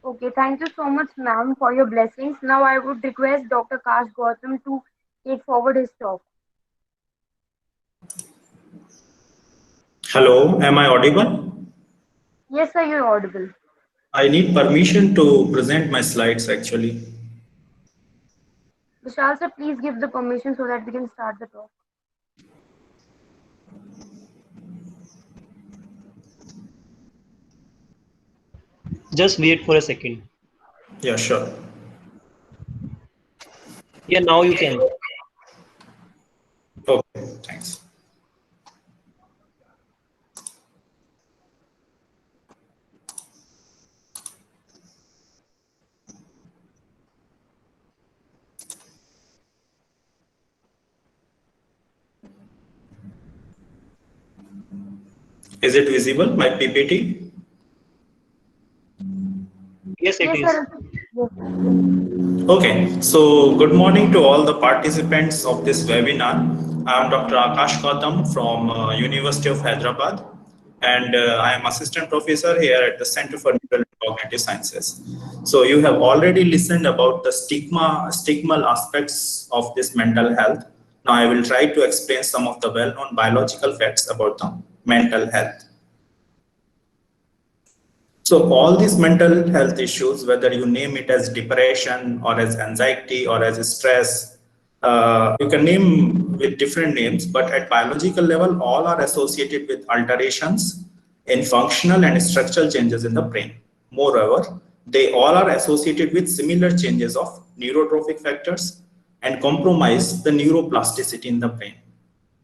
Okay, thank you so much, ma'am, for your blessings. Now I would request Dr. Kash Gautam to take forward his talk. Hello, am I audible? Yes, sir, you're audible. I need permission to present my slides actually. Vishal sir, please give the permission so that we can start the talk. Just wait for a second. Yeah, sure. Yeah, now you can. Okay, thanks. Is it visible, my PPT? Yes, it Yes, is. sir. Yes, sir. Okay, so good morning to all the participants of this webinar. I am Dr. Akash Gautam from University of Hyderabad, and I am assistant professor here at the Center for Neural and Cognitive Sciences. So you have already listened about the stigmal aspects of this mental health. Now I will try to explain some of the well-known biological facts about the mental health. So all these mental health issues, whether you name it as depression or as anxiety or as stress, you can name with different names, but at biological level, all are associated with alterations in functional and structural changes in the brain. Moreover, they all are associated with similar changes of neurotrophic factors and compromise the neuroplasticity in the brain.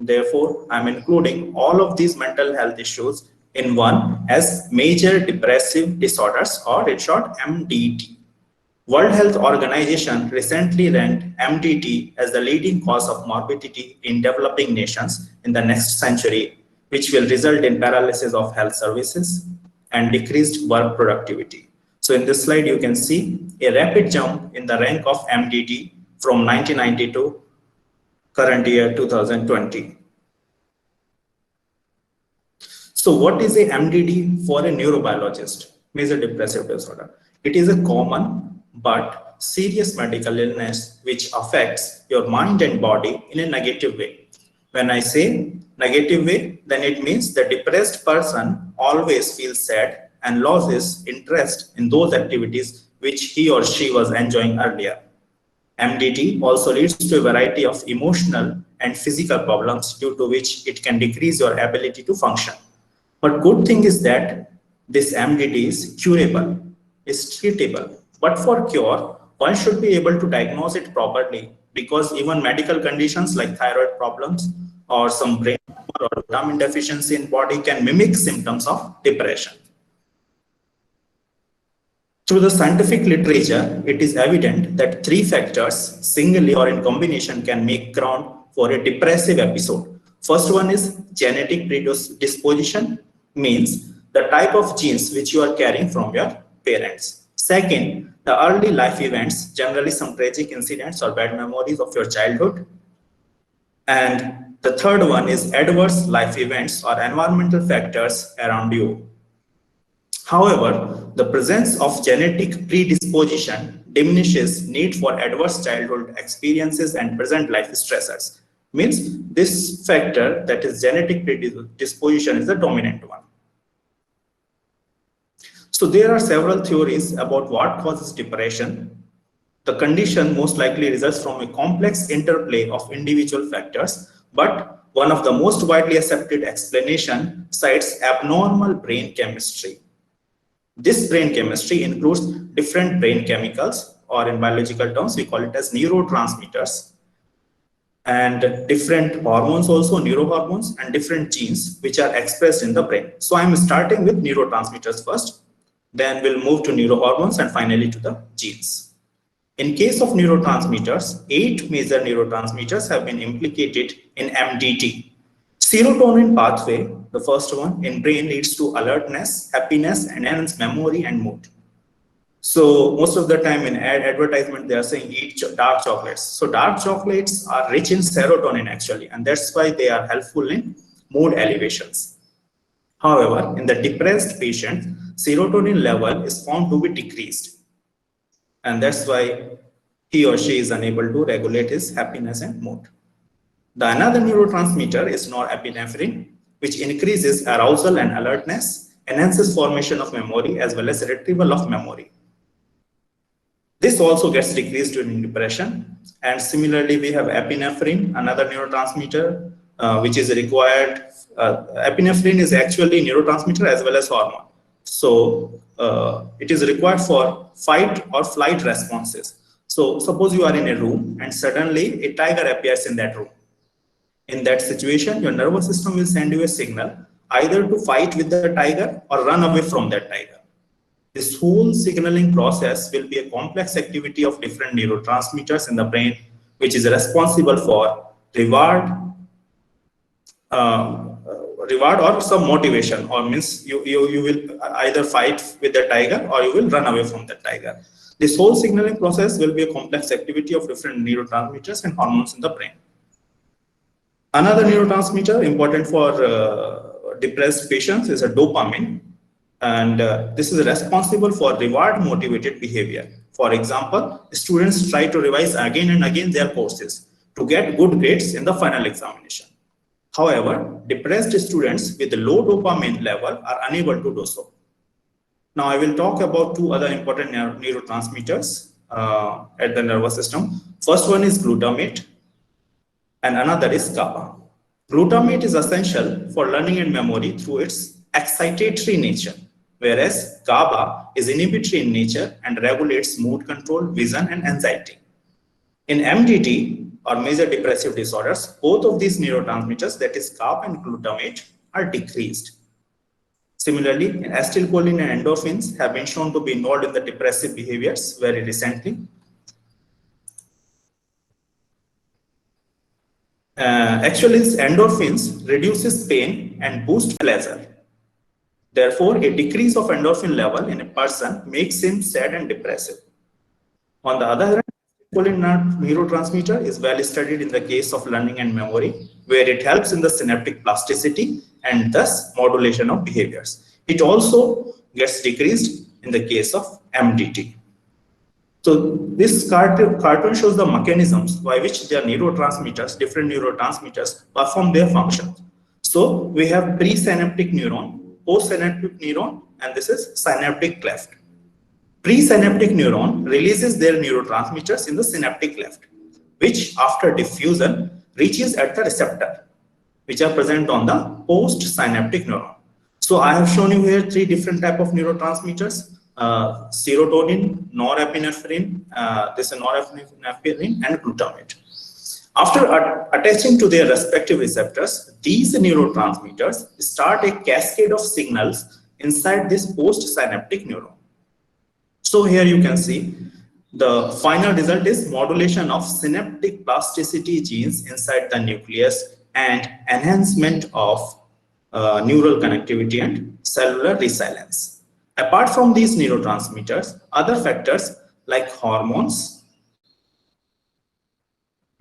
Therefore, I'm including all of these mental health issues in one as major depressive disorders, or in short MDD. World Health Organization recently ranked MDD as the leading cause of morbidity in developing nations in the next century, which will result in paralysis of health services and decreased work productivity. So in this slide, you can see a rapid jump in the rank of MDD from 1990 to current year 2020. So what is a MDD for a neurobiologist? Major depressive disorder. It is a common but serious medical illness which affects your mind and body in a negative way. When I say negative way, then it means the depressed person always feels sad and loses interest in those activities which he or she was enjoying earlier. MDD also leads to a variety of emotional and physical problems due to which it can decrease your ability to function. But good thing is that this MDD is curable, is treatable. But for cure, one should be able to diagnose it properly, because even medical conditions like thyroid problems or some brain tumor or vitamin deficiency in body can mimic symptoms of depression. Through the scientific literature, it is evident that three factors, singly or in combination, can make ground for a depressive episode. First one is genetic predisposition, means the type of genes which you are carrying from your parents. Second, the early life events, generally some tragic incidents or bad memories of your childhood. And the third one is adverse life events or environmental factors around you. However, the presence of genetic predisposition diminishes need for adverse childhood experiences and present life stressors. Means this factor, that is genetic predisposition, is the dominant one. So there are several theories about what causes depression. The condition most likely results from a complex interplay of individual factors, but one of the most widely accepted explanation cites abnormal brain chemistry. This brain chemistry includes different brain chemicals, or in biological terms, we call it as neurotransmitters, and different hormones, also neurohormones, and different genes which are expressed in the brain. So I'm starting with neurotransmitters first, then we'll move to neurohormones, and finally to the genes. In case of neurotransmitters, 8 major neurotransmitters have been implicated in MDD. Serotonin pathway, the first one in brain, leads to alertness, happiness, and enhanced memory and mood. So most of the time in advertisement, they are saying eat dark chocolates. So dark chocolates are rich in serotonin actually, and that's why they are helpful in mood elevations. However, in the depressed patient, serotonin level is found to be decreased. And that's why he or she is unable to regulate his happiness and mood. The another neurotransmitter is norepinephrine, which increases arousal and alertness, enhances formation of memory as well as retrieval of memory. This also gets decreased during depression. And similarly, we have epinephrine, another neurotransmitter, which is required. Epinephrine is actually neurotransmitter as well as hormone. So it is required for fight or flight responses. So suppose you are in a room and suddenly a tiger appears in that room. In that situation, your nervous system will send you a signal either to fight with the tiger or run away from that tiger. This whole signaling process will be a complex activity of different neurotransmitters in the brain, which is responsible for reward or some motivation, or means you will either fight with the tiger or you will run away from the tiger. This whole signaling process will be a complex activity of different neurotransmitters and hormones in the brain. Another neurotransmitter important for depressed patients is a dopamine. And this is responsible for reward motivated behavior. For example, students try to revise again and again their courses to get good grades in the final examination. However, depressed students with low dopamine level are unable to do so. Now I will talk about two other important neurotransmitters at the nervous system. First one is glutamate and another is GABA. Glutamate is essential for learning and memory through its excitatory nature, whereas GABA is inhibitory in nature and regulates mood control, vision, and anxiety. In MDD or major depressive disorders, both of these neurotransmitters, that is GABA and glutamate, are decreased. Similarly, acetylcholine and endorphins have been shown to be involved in the depressive behaviors very recently. Actually, endorphins reduces pain and boost pleasure. Therefore, a decrease of endorphin level in a person makes him sad and depressive. On the other hand, acetylcholine neurotransmitter is well studied in the case of learning and memory, where it helps in the synaptic plasticity and thus modulation of behaviors. It also gets decreased in the case of MDD. So this cartoon shows the mechanisms by which their neurotransmitters, different neurotransmitters, perform their functions. So we have presynaptic neuron, postsynaptic neuron, and this is synaptic cleft. Presynaptic neuron releases their neurotransmitters in the synaptic cleft, which after diffusion reaches at the receptor, which are present on the postsynaptic neuron. So I have shown you here three different types of neurotransmitters. Serotonin, norepinephrine, this is norepinephrine and glutamate. After attaching to their respective receptors, these neurotransmitters start a cascade of signals inside this postsynaptic neuron. So here you can see the final result is modulation of synaptic plasticity genes inside the nucleus and enhancement of neural connectivity and cellular resilience. Apart from these neurotransmitters, other factors like hormones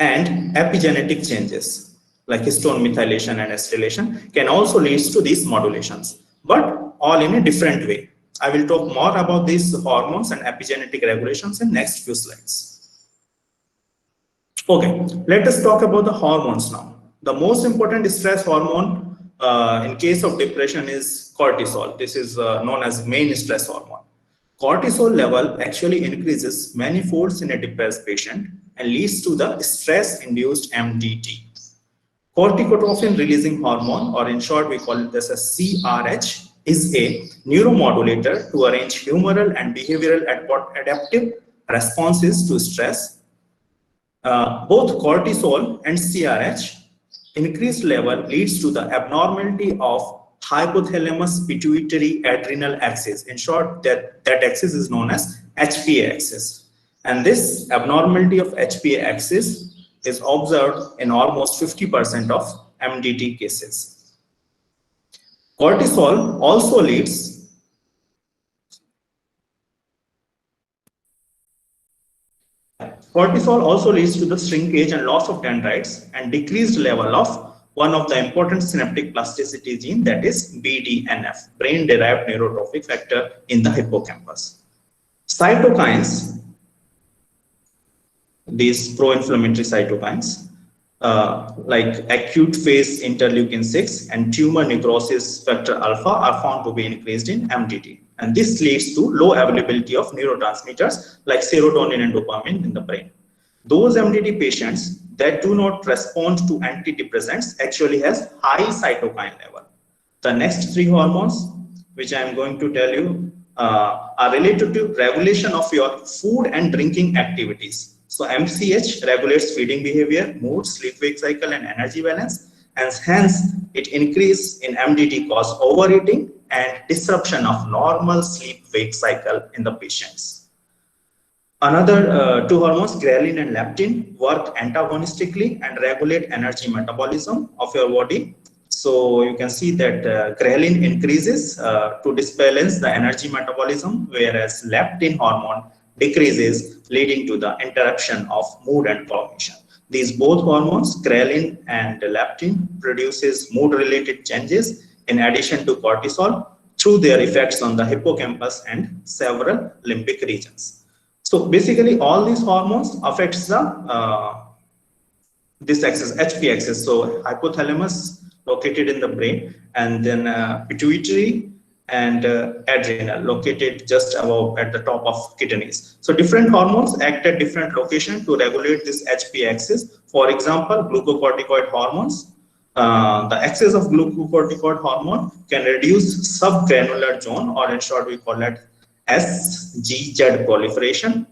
and epigenetic changes like histone methylation and acetylation can also lead to these modulations, but all in a different way. I will talk more about these hormones and epigenetic regulations in next few slides. Okay, let us talk about the hormones now. The most important stress hormone in case of depression is cortisol. This is known as main stress hormone. Cortisol level actually increases many folds in a depressed patient and leads to the stress-induced MDD. Corticotrophin releasing hormone, or in short we call it as a CRH, is a neuromodulator to arrange humoral and behavioral adaptive responses to stress. Both cortisol and CRH increased level leads to the abnormality of hypothalamus pituitary adrenal axis. In short, that axis is known as HPA axis. And this abnormality of HPA axis is observed in almost 50% of MDD cases. Cortisol also leads to the shrinkage and loss of dendrites and decreased level of one of the important synaptic plasticity gene, that is BDNF, brain-derived neurotrophic factor in the hippocampus. Cytokines, these pro-inflammatory cytokines, like acute phase interleukin 6 and tumor necrosis factor alpha are found to be increased in MDD. And this leads to low availability of neurotransmitters like serotonin and dopamine in the brain. Those MDD patients that do not respond to antidepressants actually has high cytokine level. The next three hormones, which I am going to tell you, are related to regulation of your food and drinking activities. So MCH regulates feeding behavior, mood, sleep-wake cycle, and energy balance, and hence it increase in MDD cause overeating and disruption of normal sleep-wake cycle in the patients. Another two hormones, ghrelin and leptin, work antagonistically and regulate energy metabolism of your body. So you can see that ghrelin increases to disbalance the energy metabolism, whereas leptin hormone decreases, leading to the interruption of mood and cognition. These both hormones, ghrelin and leptin, produces mood-related changes in addition to cortisol through their effects on the hippocampus and several limbic regions. So basically, all these hormones affects the this axis, HP axis. So hypothalamus located in the brain, and then pituitary and adrenal located just above at the top of kidneys. So different hormones act at different locations to regulate this HP axis. For example, glucocorticoid hormones. The excess of glucocorticoid hormone can reduce subgranular zone, or in short we call it SGZ proliferation,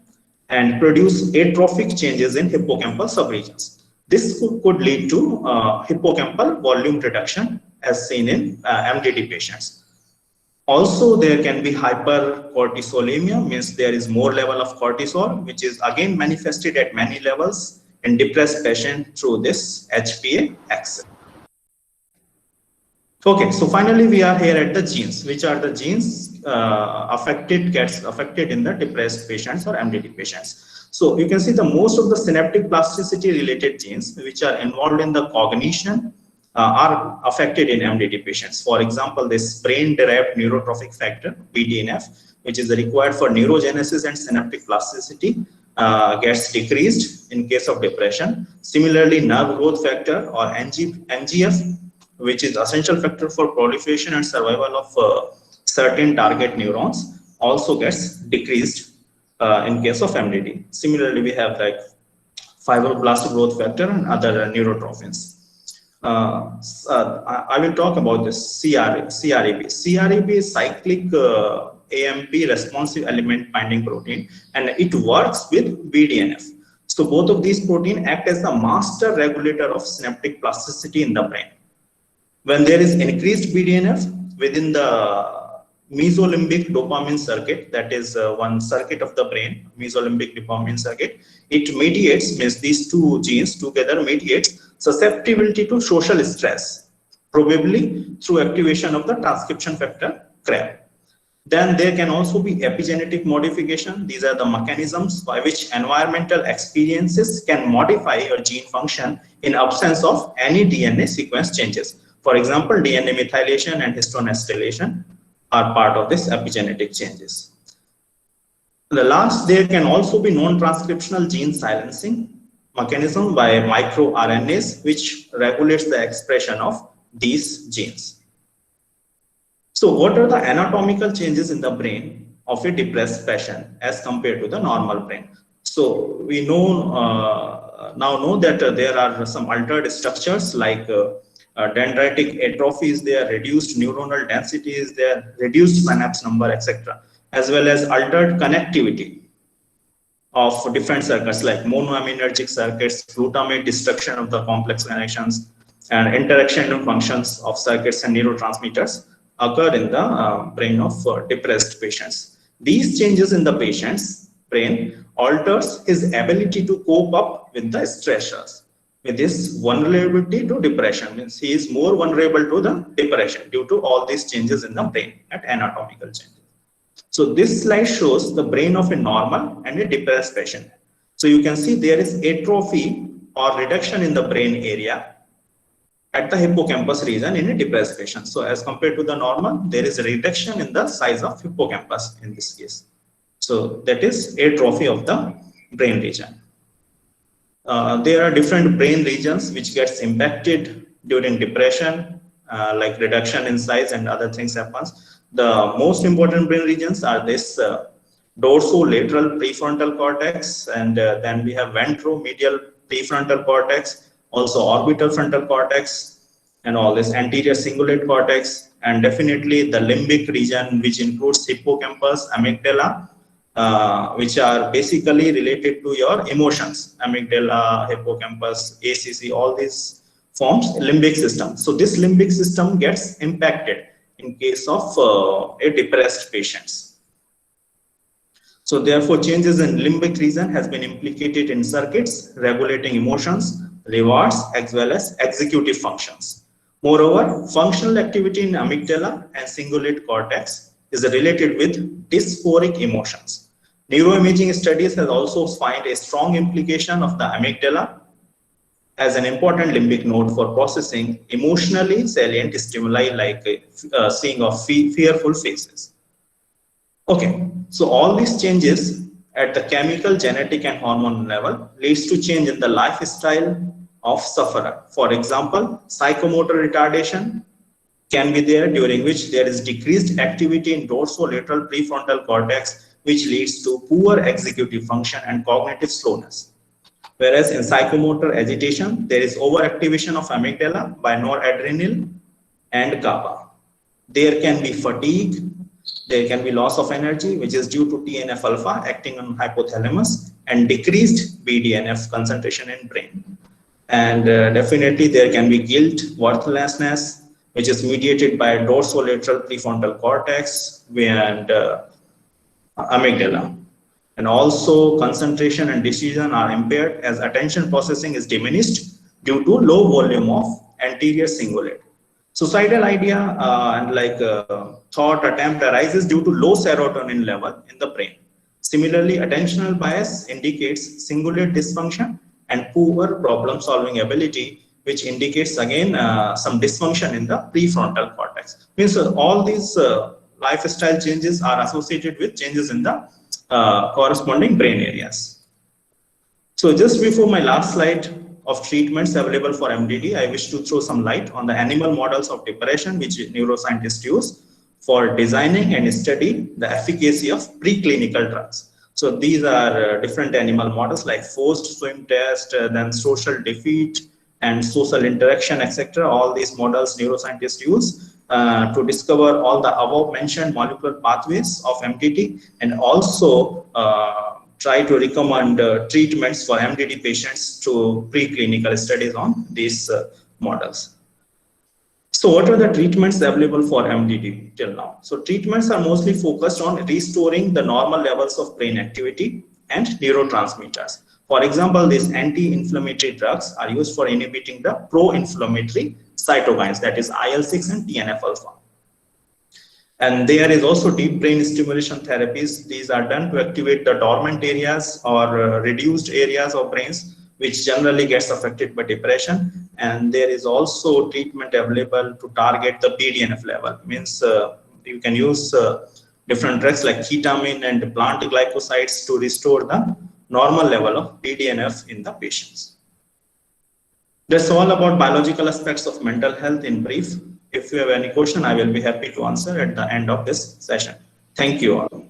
and produce atrophic changes in hippocampal subregions. This could lead to hippocampal volume reduction as seen in MDD patients. Also, there can be hypercortisolemia, means there is more level of cortisol, which is again manifested at many levels in depressed patient through this HPA axis. Okay, so finally we are here at the genes. Which are the genes gets affected in the depressed patients or MDD patients? So you can see the most of the synaptic plasticity related genes which are involved in the cognition are affected in MDD patients. For example, this brain-derived neurotrophic factor, BDNF, which is required for neurogenesis and synaptic plasticity, gets decreased in case of depression. Similarly, nerve growth factor or NGF, which is essential factor for proliferation and survival of certain target neurons, also gets decreased in case of MDD. Similarly, we have like fibroblast growth factor and other neurotrophins. I will talk about this CRAB. CRAB is cyclic AMP responsive element binding protein, and it works with BDNF. So both of these proteins act as the master regulator of synaptic plasticity in the brain. When there is increased BDNF within the mesolimbic dopamine circuit, that is one circuit of the brain, mesolimbic dopamine circuit, it mediates, means these two genes together mediates susceptibility to social stress, probably through activation of the transcription factor CRAB. Then there can also be epigenetic modification. These are the mechanisms by which environmental experiences can modify your gene function in absence of any DNA sequence changes. For example, DNA methylation and histone acetylation are part of this epigenetic changes. The last, there can also be non-transcriptional gene silencing mechanism by microRNAs, which regulates the expression of these genes. So what are the anatomical changes in the brain of a depressed patient as compared to the normal brain? So we know now know that there are some altered structures like dendritic atrophy is there, reduced neuronal density is there, reduced synapse number, etc., as well as altered connectivity of different circuits like monoaminergic circuits, glutamate destruction of the complex connections, and interaction and functions of circuits and neurotransmitters occur in the brain of depressed patients. These changes in the patient's brain alters his ability to cope up with the stressors. With this vulnerability to depression, means he is more vulnerable to the depression due to all these changes in the brain at anatomical changes. So this slide shows the brain of a normal and a depressed patient. So you can see there is atrophy or reduction in the brain area at the hippocampus region in a depressed patient. So as compared to the normal, there is a reduction in the size of hippocampus in this case. So that is atrophy of the brain region. There are different brain regions which gets impacted during depression, like reduction in size and other things happens. The most important brain regions are this dorsolateral prefrontal cortex, and then we have ventromedial prefrontal cortex, also orbital frontal cortex, and all this anterior cingulate cortex, and definitely the limbic region, which includes hippocampus, amygdala, which are basically related to your emotions, amygdala, hippocampus, ACC, all these forms limbic system. So this limbic system gets impacted in case of a depressed patients. So therefore, changes in limbic region has been implicated in circuits regulating emotions, rewards, as well as executive functions. Moreover, functional activity in amygdala and cingulate cortex is related with dysphoric emotions. Neuroimaging studies have also found a strong implication of the amygdala as an important limbic node for processing emotionally salient stimuli like seeing of fearful faces. Okay, so all these changes at the chemical, genetic, and hormone level leads to change in the lifestyle of sufferer. For example, psychomotor retardation can be there, during which there is decreased activity in dorsolateral prefrontal cortex, which leads to poor executive function and cognitive slowness. Whereas in psychomotor agitation, there is overactivation of amygdala by noradrenaline and GABA. There can be fatigue, there can be loss of energy, which is due to TNF alpha acting on hypothalamus, and decreased BDNF concentration in brain. And definitely there can be guilt, worthlessness, which is mediated by dorsolateral prefrontal cortex and amygdala. And also concentration and decision are impaired as attention processing is diminished due to low volume of anterior cingulate. Suicidal idea and thought attempt arises due to low serotonin level in the brain. Similarly, attentional bias indicates cingulate dysfunction and poor problem solving ability, which indicates again some dysfunction in the prefrontal cortex. Means all these lifestyle changes are associated with changes in the corresponding brain areas. So just before my last slide of treatments available for MDD, I wish to throw some light on the animal models of depression which neuroscientists use for designing and study the efficacy of preclinical drugs. So these are different animal models like forced swim test, then social defeat and social interaction, etc. All these models neuroscientists use to discover all the above mentioned molecular pathways of MDD, and also try to recommend treatments for MDD patients to preclinical studies on these models. So what are the treatments available for MDD till now? So treatments are mostly focused on restoring the normal levels of brain activity and neurotransmitters. For example, these anti-inflammatory drugs are used for inhibiting the pro-inflammatory cytokines, that is IL-6 and TNF alpha. And there is also deep brain stimulation therapies. These are done to activate the dormant areas or reduced areas of brains, which generally gets affected by depression. And there is also treatment available to target the BDNF level. Means you can use different drugs like ketamine and plant glycosides to restore the normal level of BDNF in the patients. That's all about biological aspects of mental health in brief. If you have any question, I will be happy to answer at the end of this session. Thank you all.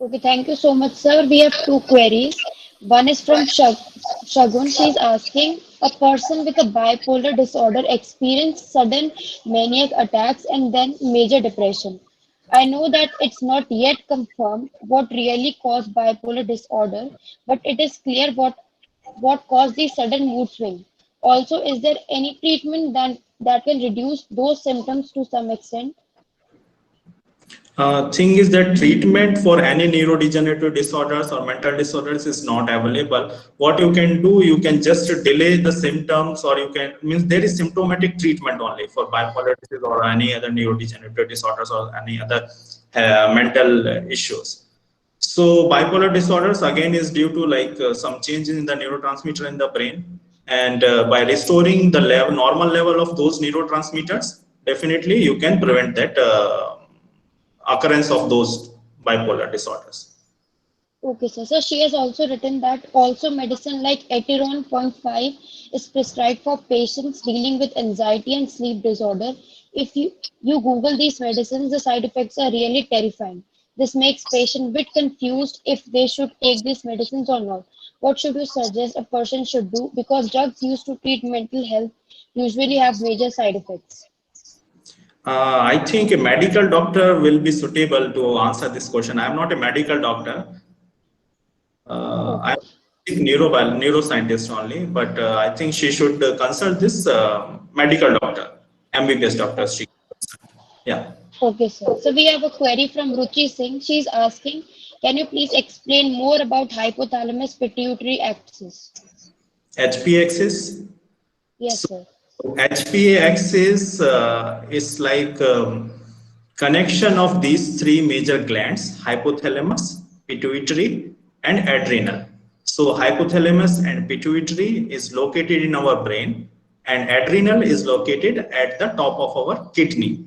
Okay, thank you so much, sir. We have two queries. One is from Shagun. She is asking, a person with a bipolar disorder experiences sudden maniac attacks and then major depression. I know that it's not yet confirmed what really caused bipolar disorder, but it is clear what caused the sudden mood swing. Also, is there any treatment that can reduce those symptoms to some extent? Thing is that treatment for any neurodegenerative disorders or mental disorders is not available. What you can do, you can just delay the symptoms, or you can, means there is symptomatic treatment only for bipolar disease or any other neurodegenerative disorders or any other mental issues. So bipolar disorders again is due to some changes in the neurotransmitter in the brain, And by restoring the normal level of those neurotransmitters, definitely you can prevent that occurrence of those bipolar disorders. Okay, sir. So she has also written that also medicine like Etiron 0.5 is prescribed for patients dealing with anxiety and sleep disorder. If you Google these medicines, the side effects are really terrifying. This makes patients a bit confused if they should take these medicines or not. What should you suggest a person should do? Because drugs used to treat mental health usually have major side effects. I think a medical doctor will be suitable to answer this question. I am not a medical doctor. I'm a neuroscientist only, but I think she should consult this medical doctor, MBBS doctor. Yeah. Okay, sir. So we have a query from Ruchi Singh. She's asking, can you please explain more about hypothalamus pituitary axis? HPA axis. Yes, sir. HPA axis is like connection of these three major glands: hypothalamus, pituitary, and adrenal. So hypothalamus and pituitary is located in our brain, and adrenal is located at the top of our kidney.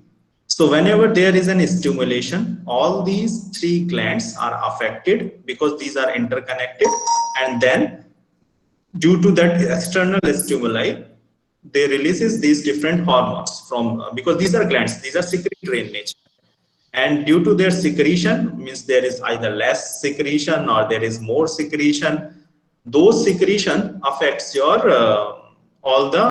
So whenever there is an stimulation, all these three glands are affected because these are interconnected, and then due to that external stimuli, they releases these different hormones from because these are glands, these are secretory in nature, and due to their secretion, means there is either less secretion or there is more secretion. Those secretion affects your all the